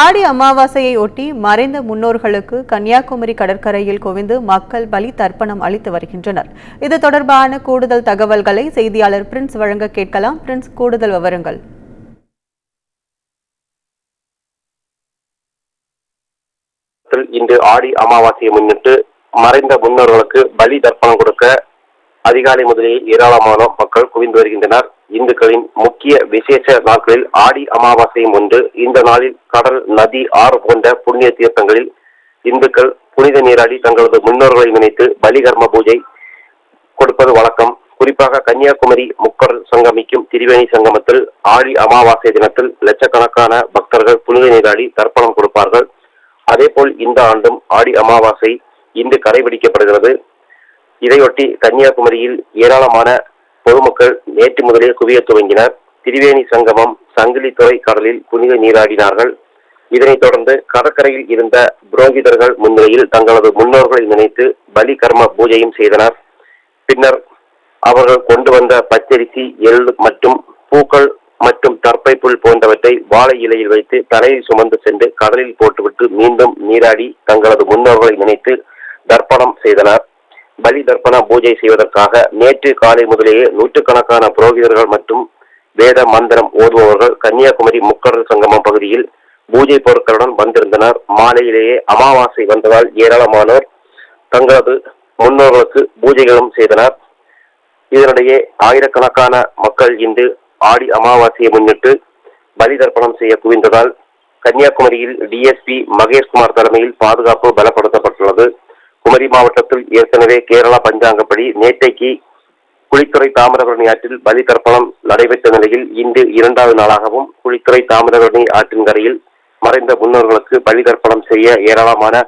ஆடி அமாவாசையை ஒட்டி மறைந்த முன்னோர்களுக்கு கன்னியாகுமரி கடற்கரையில் குவிந்து மக்கள் பலி தர்ப்பணம் அளித்து வருகின்றனர். இது தொடர்பான கூடுதல் தகவல்களை செய்தியாளர் பிரின்ஸ் வழங்க கேட்கலாம். பிரின்ஸ், கூடுதல் விவரங்கள். இன்று ஆடி அமாவாசையை முன்னிட்டு மறைந்த முன்னோர்களுக்கு பலி தர்ப்பணம் கொடுக்க அதிகாலை முதலே ஏராளமான மக்கள் குவிந்து வருகின்றனர். இந்துக்களின் முக்கிய விசேஷ நாட்களில் ஆடி அமாவாசையும் ஒன்று. இந்த நாளில் கடல், நதி, ஆறு போன்ற புண்ணிய தீர்த்தங்களில் இந்துக்கள் புனித நீராடி தங்களது முன்னோர்களை நினைத்து பலிகர்ம பூஜை கொடுப்பது வழக்கம். குறிப்பாக கன்னியாகுமரி முக்கடல் சங்கமிக்கும் திரிவேணி சங்கமத்தில் ஆடி அமாவாசை தினத்தில் லட்சக்கணக்கான பக்தர்கள் புனித நீராடி தர்ப்பணம் கொடுப்பார்கள். அதேபோல் இந்த ஆண்டும் ஆடி அமாவாசை இன்று கடைபிடிக்கப்படுகிறது. இதையொட்டி கன்னியாகுமரியில் ஏராளமான பொதுமக்கள் நேற்று முதலே குவிய துவங்கினர். திரிவேணி சங்கமம், சங்கிலித்துறை கடலில் புனித நீராடினார்கள். இதனைத் தொடர்ந்து கடற்கரையில் இருந்த புரோகிதர்கள் முன்னிலையில் தங்களது முன்னோர்களை நினைத்து பலி கர்ம பூஜையும் செய்தனர். பின்னர் அவர்கள் கொண்டு வந்த பச்சரிசி, எள் மற்றும் பூக்கள் மற்றும் தர்ப்பை புல் போன்றவற்றை வாழை இலையில் வைத்து தலையில் சுமந்து சென்று கடலில் போட்டுவிட்டு மீண்டும் நீராடி தங்களது முன்னோர்களை நினைத்து தர்ப்பணம் செய்தனர். பலி தர்ப்பண பூஜை செய்வதற்காக நேற்று காலை முதலேயே நூற்றுக்கணக்கான புரோகிதர்கள் மற்றும் வேத மந்திரம் ஓதுபவர்கள் கன்னியாகுமரி முக்கடல் சங்கமம் பகுதியில் பூஜை பொருட்களுடன் வந்திருந்தனர். மாலையிலேயே அமாவாசை வந்ததால் ஏராளமானோர் தங்களது முன்னோர்களுக்கு பூஜைகளும் செய்தனர். இதனிடையே ஆயிரக்கணக்கான மக்கள் இன்று ஆடி அமாவாசையை முன்னிட்டு பலி தர்ப்பணம் செய்ய குவிந்ததால் கன்னியாகுமரியில் டிஎஸ்பி மகேஷ்குமார் தலைமையில் பாதுகாப்பு பலப்படுத்தப்பட்டுள்ளது. குமரி மாவட்டத்தில் ஏற்கனவே கேரளா பஞ்சாங்கப்படி நேற்றைக்கு குளித்துறை தாமிரபரணி ஆற்றில் பலி தர்ப்பணம் நடைபெற்ற நிலையில் இன்று இரண்டாவது நாளாகவும் குளித்துறை தாமிரபரணி ஆற்றின் கரையில் மறைந்த முன்னோர்களுக்கு பலி தர்ப்பணம் செய்ய ஏராளமான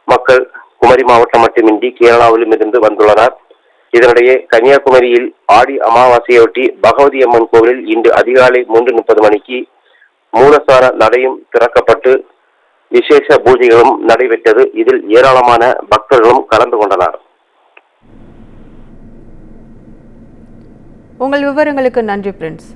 மக்கள் குமரி மாவட்டம் மட்டுமின்றி கேரளாவிலும் இருந்து வந்துள்ளனர். இதனிடையே கன்னியாகுமரியில் ஆடி அமாவாசையொட்டி பகவதி அம்மன் கோவிலில் இன்று அதிகாலை 3:30 மணிக்கு மூலஸ்தான நடையும் திறக்கப்பட்டு விசேஷ பூஜைகளும் நடைபெற்றது. இதில் ஏராளமான பக்தர்களும் கலந்து கொண்டனர். உங்கள் விவரங்களுக்கு நன்றி பிரின்ஸ்.